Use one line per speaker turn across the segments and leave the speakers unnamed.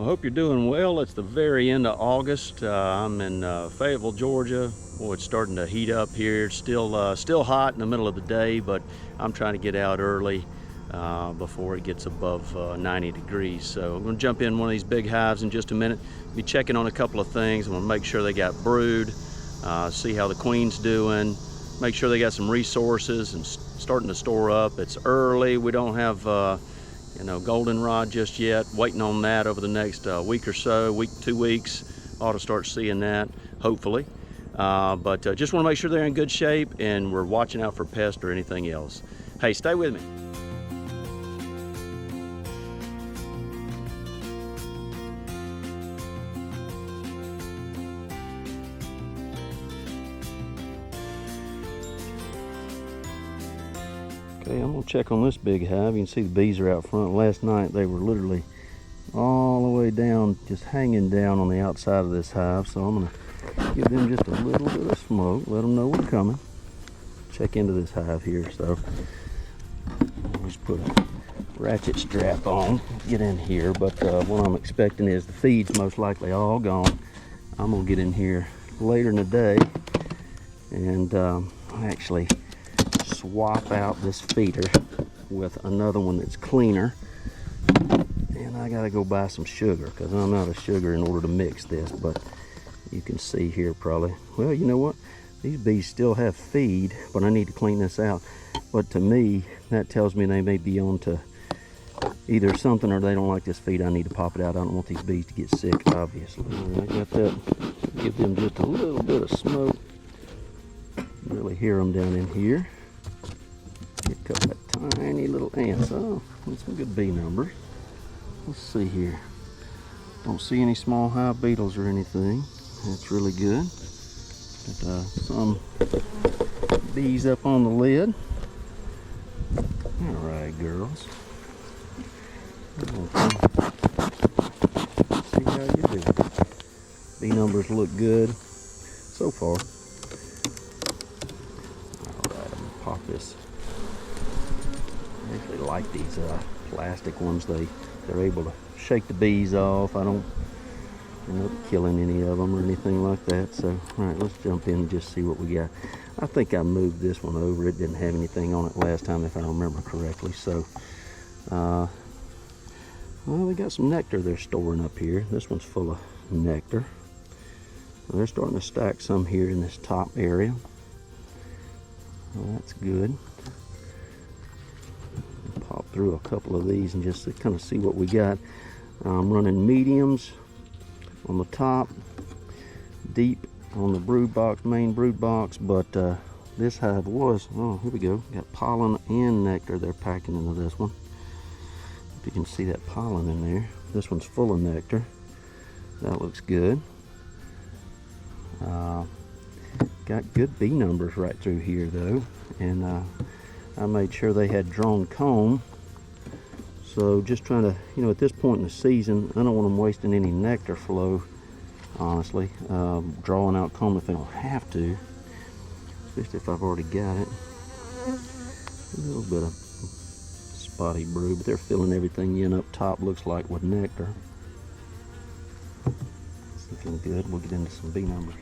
I hope you're doing well. It's the very end of August. I'm in Fayetteville, Georgia. Boy, it's starting to heat up here. It's still hot in the middle of the day, but I'm trying to get out early before it gets above 90 degrees. So I'm going to jump in one of these big hives in just a minute. Be checking on a couple of things. I'm going to make sure they got brood, see how the queen's doing, make sure they got some resources and starting to store up. It's early. We don't have goldenrod just yet. Waiting on that over the next week or so, 2 weeks. Ought to start seeing that, hopefully. But just want to make sure they're in good shape and we're watching out for pests or anything else. Hey, stay with me. Okay, I'm gonna check on this big hive. You can see the bees are out front. Last night they were literally all the way down, just hanging down on the outside of this hive. So I'm gonna give them just a little bit of smoke, let them know we're coming. Check into this hive here. So I'll just put a ratchet strap on, get in here. But what I'm expecting is the feed's most likely all gone. I'm gonna get in here later in the day and actually swap out this feeder with another one that's cleaner. And I gotta go buy some sugar because I'm out of sugar in order to mix this. But you can see here probably, well, you know what, these bees still have feed, but I need to clean this out. But to me, that tells me they may be on to either something or they don't like this feed. I need to pop it out. I don't want these bees to get sick, obviously. I got that. Give them just a little bit of smoke. Really hear them down in here. Here comes that tiny little ants. Oh, that's some good bee numbers. Let's see here. Don't see any small hive beetles or anything. That's really good. Got some bees up on the lid. All right, girls. See how you do. Bee numbers look good so far. All right, I'm gonna pop this. I actually like these plastic ones. They're able to shake the bees off. I don't end up killing any of them or anything like that. So, all right, let's jump in and just see what we got. I think I moved this one over. It didn't have anything on it last time, if I remember correctly. So, well, they got some nectar they're storing up here. This one's full of nectar. They're starting to stack some here in this top area. Well, that's good. Pop through a couple of these and just to kind of see what we got. I'm running mediums on the top, deep on the brood box, main brood box, but this hive was, oh, here we go, got pollen and nectar they're packing into this one. If you can see that pollen in there. This one's full of nectar. That looks good. Got good bee numbers right through here though, and I made sure they had drawn comb. So just trying to, at this point in the season, I don't want them wasting any nectar flow, honestly. Drawing out comb if they don't have to, especially if I've already got it. A little bit of spotty brood, but they're filling everything in up top, looks like, with nectar. It's looking good. We'll get into some bee numbers.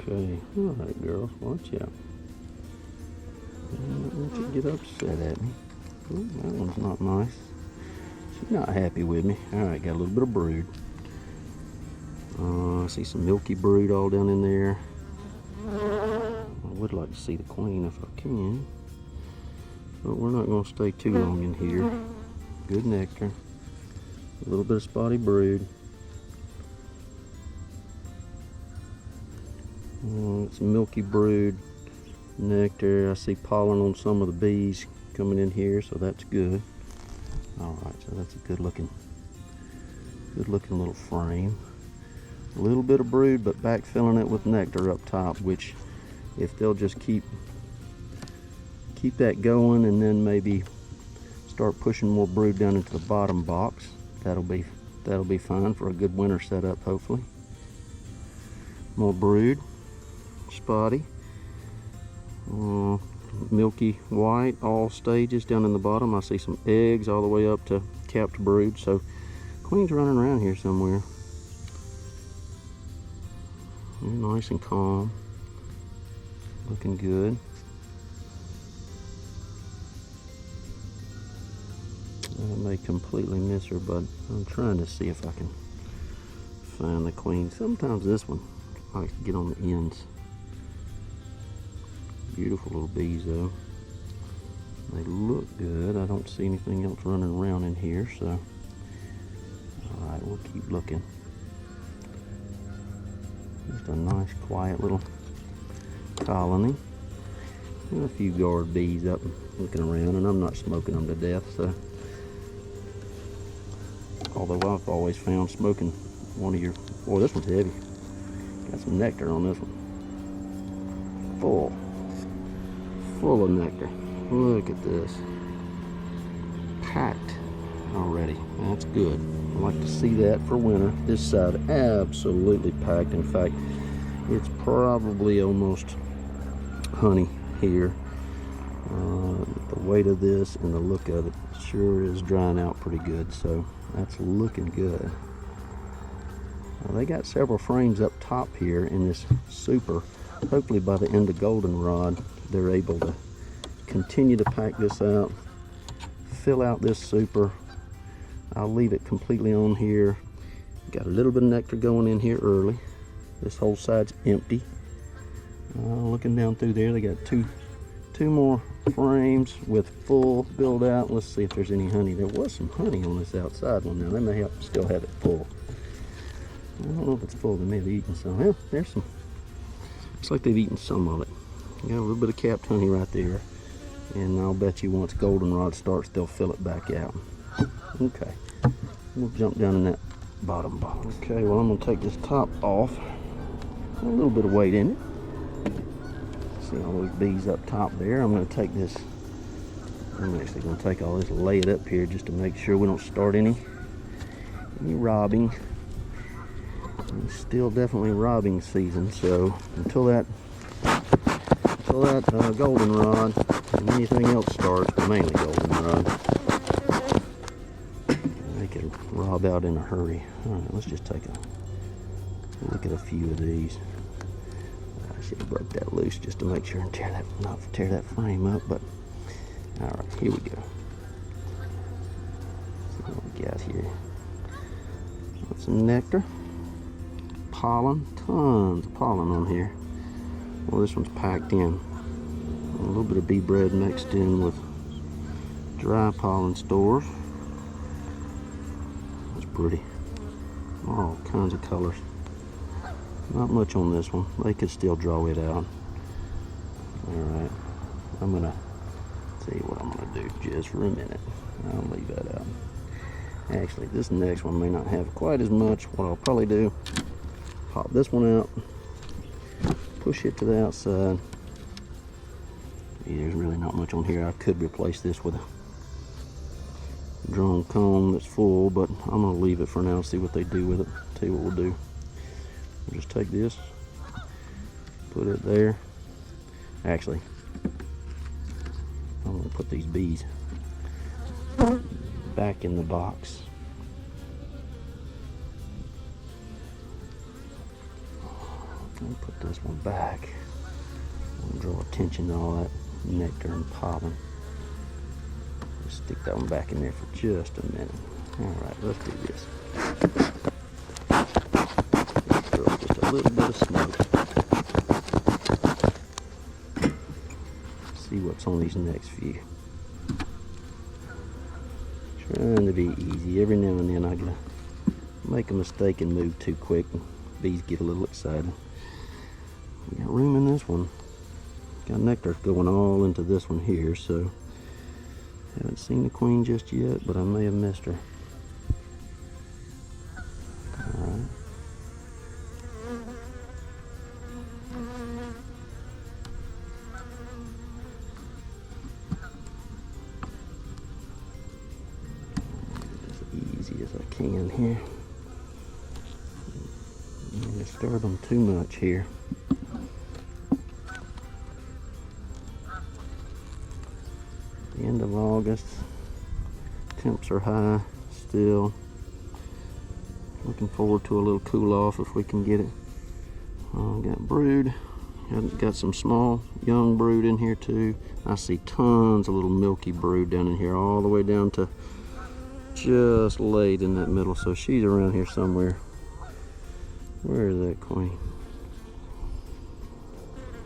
Okay, all right, girls, watch out. Don't you get upset at me. Ooh, that one's not nice. She's not happy with me. All right, got a little bit of brood. I see some milky brood all down in there. I would like to see the queen if I can, but we're not going to stay too long in here. Good nectar. A little bit of spotty brood. It's milky brood, nectar. I see pollen on some of the bees coming in here, so that's good. All right, so that's a good looking little frame. A little bit of brood, but backfilling it with nectar up top, which if they'll just keep that going and then maybe start pushing more brood down into the bottom box, that'll be fine for a good winter setup, hopefully. More brood. Spotty, milky white, all stages down in the bottom. I see some eggs all the way up to capped brood, so Queen's running around here somewhere. They're nice and calm. Looking good. I may completely miss her, but I'm trying to see if I can find the queen. Sometimes this one likes to get on the ends. Beautiful little bees though. They look good. I don't see anything else running around in here, so alright, we'll keep looking. Just a nice quiet little colony. And a few guard bees up looking around, and I'm not smoking them to death, so although I've always found smoking one of your, boy, this one's heavy. Got some nectar on this one. Full of nectar. Look at this. Packed already. That's good. I like to see that for winter. This side absolutely packed. In fact, it's probably almost honey here. The weight of this and the look of it sure is drying out pretty good, so that's looking good. They got several frames up top here in this super. Hopefully by the end of goldenrod they're able to continue to pack this out, fill out this super. I'll leave it completely on here. Got a little bit of nectar going in here early. This whole side's empty. Looking down through there, they got two more frames with full build out. Let's see if there's any honey. There was some honey on this outside one. Now they may still have it full. I don't know if it's full. They may have eaten some. Well, there's some. Looks like they've eaten some of it. Got a little bit of capped honey right there, and I'll bet you once goldenrod starts, they'll fill it back out. Okay, we'll jump down in that bottom box. Okay, well I'm gonna take this top off. A little bit of weight in it. See all those bees up top there. I'm going to take this, I'm actually going to take all this and lay it up here just to make sure we don't start any robbing. It's still definitely robbing season, so until that goldenrod and anything else starts, but mainly goldenrod, they can rob out in a hurry. Alright, let's just take a look at a few of these. I should have broke that loose just to make sure and not tear that frame up, but alright, here we go. Let's see what we got here. Got some nectar, pollen, tons of pollen on here. Well, this one's packed in. A little bit of bee bread mixed in with dry pollen stores. That's pretty. All kinds of colors. Not much on this one. They could still draw it out. Alright. I'm gonna tell you what I'm gonna do just for a minute. I'll leave that out. Actually, this next one may not have quite as much. What I'll probably do, pop this one out, push it to the outside. See, there's really not much on here. I could replace this with a drawn comb that's full, but I'm gonna leave it for now, see what they do with it. Tell you what we'll do. We'll just take this, put it there. Actually, I'm gonna put these bees back in the box. I'll put this one back. I'll draw attention to all that nectar and pollen. Just stick that one back in there for just a minute. Alright, let's do this. Just a little bit of smoke. See what's on these next few. Trying to be easy. Every now and then I gotta make a mistake and move too quick, and bees get a little excited. We got room in this one. Got nectar going all into this one here, so haven't seen the queen just yet, but I may have missed her. Alright. As easy as I can here. Don't disturb them too much here. End of August, temps are high still. Looking forward to a little cool off if we can get it. Got brood. Got some small young brood in here too. I see tons of little milky brood down in here, all the way down to just laid in that middle. So she's around here somewhere. Where is that queen?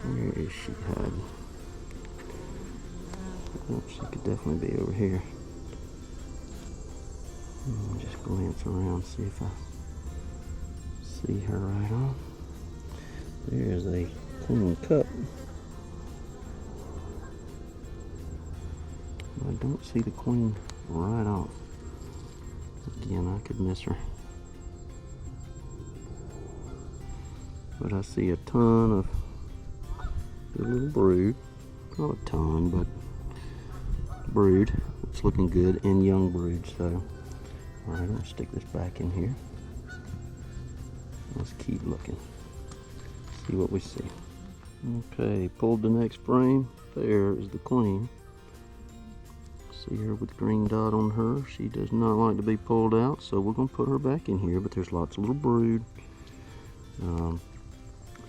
Where is she hiding? Oh, she could definitely be over here. Just glance around, see if I see her right on. There's a queen cup. I don't see the queen right off. Again, I could miss her. But I see a ton of good little brood. Not a ton, but brood. It's looking good, and young brood. So, alright, I'm going to stick this back in here. Let's keep looking. See what we see. Okay, pulled the next frame. There is the queen. See her with the green dot on her. She does not like to be pulled out, so we're going to put her back in here, but there's lots of little brood.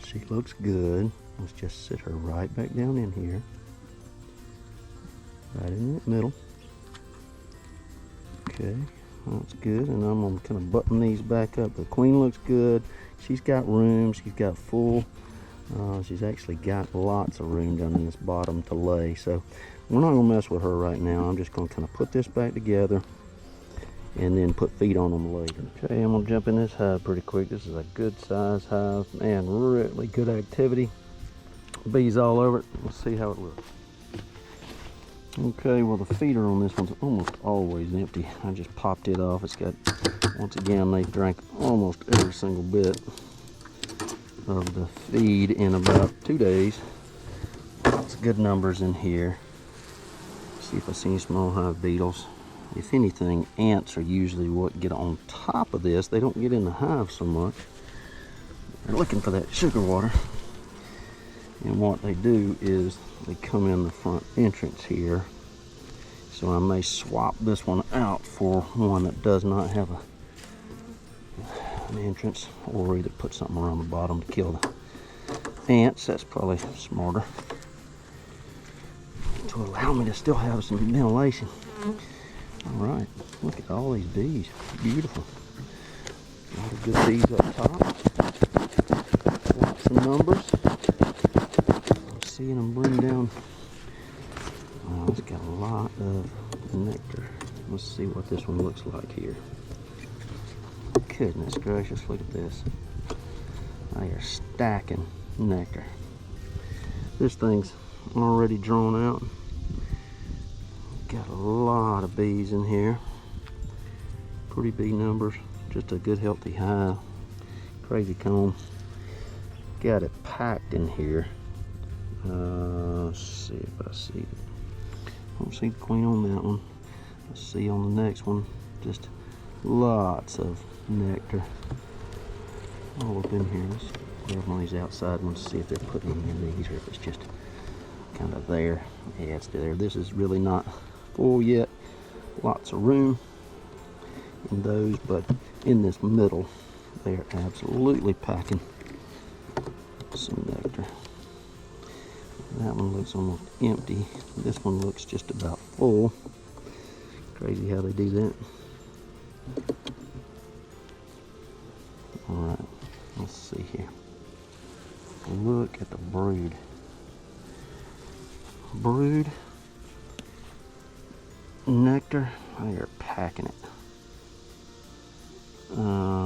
She looks good. Let's just sit her right back down in here. Right in the middle. Okay, that's good, and I'm going to kind of button these back up. The queen looks good. She's got room. She's got full. She's actually got lots of room down in this bottom to lay, so we're not going to mess with her right now. I'm just going to kind of put this back together and then put feed on them later. Okay, I'm going to jump in this hive pretty quick. This is a good size hive. Man, really good activity. Bees all over it. Let's see how it looks. Okay, well, the feeder on this one's almost always empty. I just popped it off. It's got, once again, they drank almost every single bit of the feed in about 2 days. Lots of good numbers in here. See if I see any small hive beetles. If anything, ants are usually what get on top of this. They don't get in the hive so much. They're looking for that sugar water. And what they do is they come in the front entrance here. So I may swap this one out for one that does not have an entrance, or either put something around the bottom to kill the ants. That's probably smarter, to allow me to still have some ventilation. All right, look at all these bees. Beautiful. A lot of good bees up top. Lots of numbers. I'm seeing them bring down. Oh, it's got a lot of nectar. Let's see what this one looks like here. Goodness gracious, look at this. They are stacking nectar. This thing's already drawn out. Got a lot of bees in here. Pretty bee numbers. Just a good healthy hive. Crazy comb. Got it packed in here. Let's see if I see it. I don't see the queen on that one. I see on the next one just lots of nectar all up in here. Let's grab one of these outside ones to see if they're putting them in these or if it's just kind of there. Yeah, it's there. This is really not full yet. Lots of room in those, but in this middle they are absolutely packing some nectar. That one looks almost empty. This one looks just about full. Crazy how they do that. Alright, let's see here. Look at the brood. Brood, nectar, they are packing it.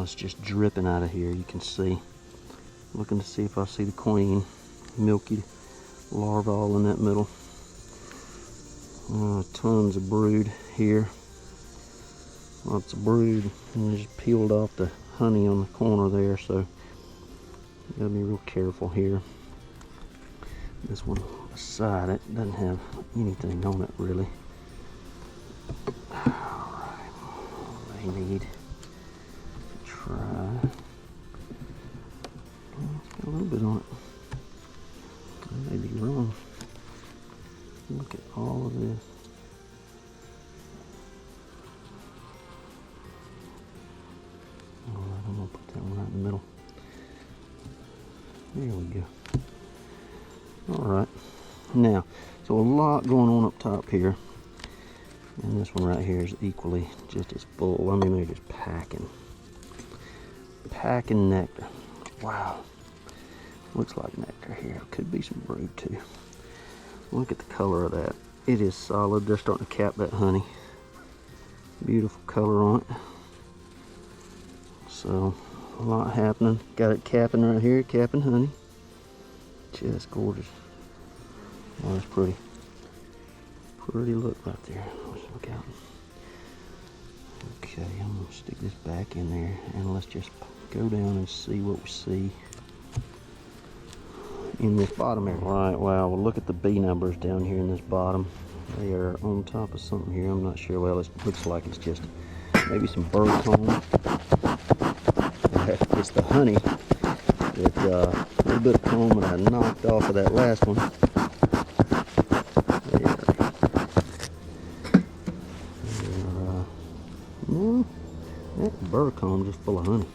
It's just dripping out of here, you can see. Looking to see if I see the queen. Milky larvae all in that middle. Tons of brood here. Lots of brood. And they just peeled off the honey on the corner there, so gotta be real careful here. This one beside it doesn't have anything on it really. Alright, they need to try. It's got a little bit on it. I may be wrong. Look at all of this. Alright. Now, so a lot going on up top here. And this one right here is equally just as full. I mean, they're just packing nectar. Wow. Looks like nectar here. Could be some brood too. Look at the color of that. It is solid. They're starting to cap that honey. Beautiful color on it. So, a lot happening. Got it capping right here, capping honey. Just gorgeous. Oh, that's pretty. Pretty look right there. Let's look out. Okay, I'm going to stick this back in there and let's just go down and see what we see in this bottom area. Right, wow, well look at the bee numbers down here in this bottom. They are on top of something here. I'm not sure. Well, it looks like it's just maybe some bird comb. It's the honey that a little bit of comb that I knocked off of that last one. That burr comb just full of honey.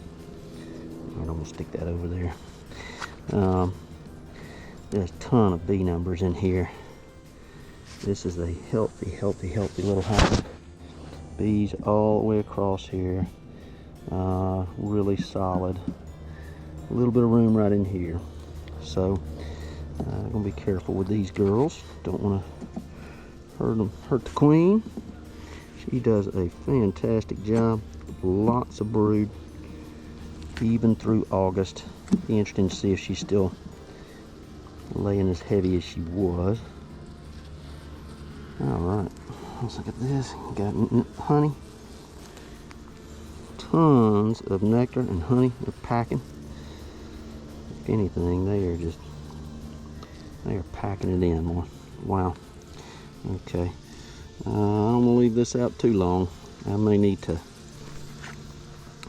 Alright, I'm gonna stick that over there. There's a ton of bee numbers in here. This is a healthy little hive. Bees all the way across here. Really solid. A little bit of room right in here. So I'm gonna be careful with these girls. Don't want to hurt the queen. She does a fantastic job. Lots of brood, even through August. Be interesting to see if she's still laying as heavy as she was. All right, let's look at this. Got honey. Tons of nectar and honey. They're packing. If anything, they are packing it in more. Wow. Okay. I don't want to leave this out too long. I may need to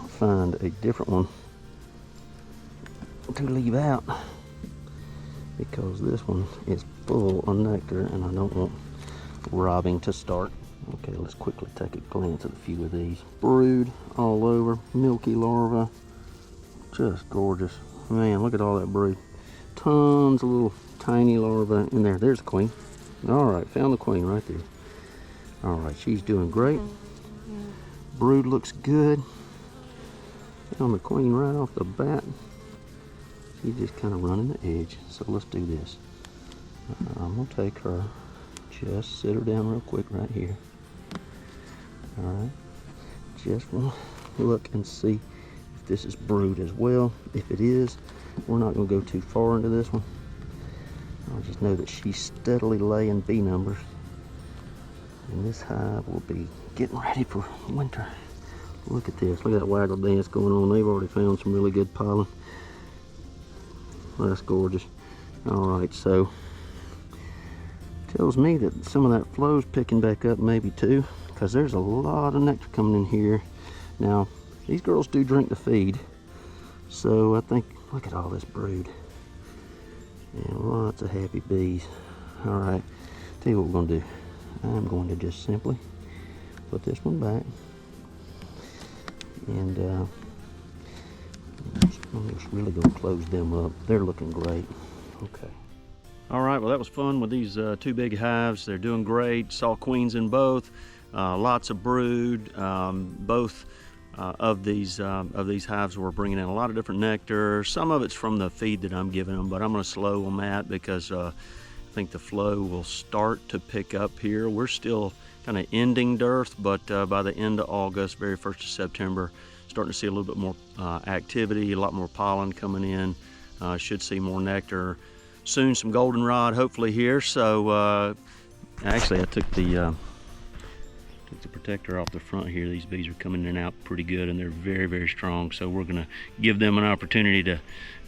find a different one to leave out because this one is full of nectar and I don't want robbing to start. Okay, let's quickly take a glance at a few of these. Brood all over, milky larvae, just gorgeous. Man, look at all that brood. Tons of little tiny larvae in there. There's the queen. All right, found the queen right there. All right, she's doing great. Brood looks good. Found the queen right off the bat. She's just kind of running the edge. So let's do this. I'm gonna take her, just sit her down real quick right here. All right, just want to look and see if this is brood as well. If it is, we're not gonna go too far into this one. I just know that she's steadily laying bee numbers. And this hive will be getting ready for winter. Look at this. Look at that waggle dance going on. They've already found some really good pollen. That's gorgeous. Alright, so tells me that some of that flow's picking back up maybe too, because there's a lot of nectar coming in here. Now, these girls do drink the feed. So I think, look at all this brood. And lots of happy bees. Alright, tell you what we're going to do. I'm going to just simply put this one back. And I'm just really going to close them up. They're looking great. Okay. All right, well that was fun with these two big hives. They're doing great. Saw queens in both. Lots of brood. Both of these hives were bringing in a lot of different nectar. Some of it's from the feed that I'm giving them, but I'm going to slow on that because I think the flow will start to pick up here. We're still kind of ending dearth, but by the end of August, very 1st of September, starting to see a little bit more activity, a lot more pollen coming in. Should see more nectar soon. Some goldenrod hopefully here. So actually I took the protector off the front here. These bees are coming in and out pretty good, and they're very strong. So we're going to give them an opportunity to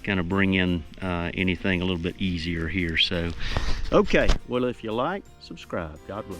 kind of bring in anything a little bit easier here. So okay, well, if you like, subscribe. God bless.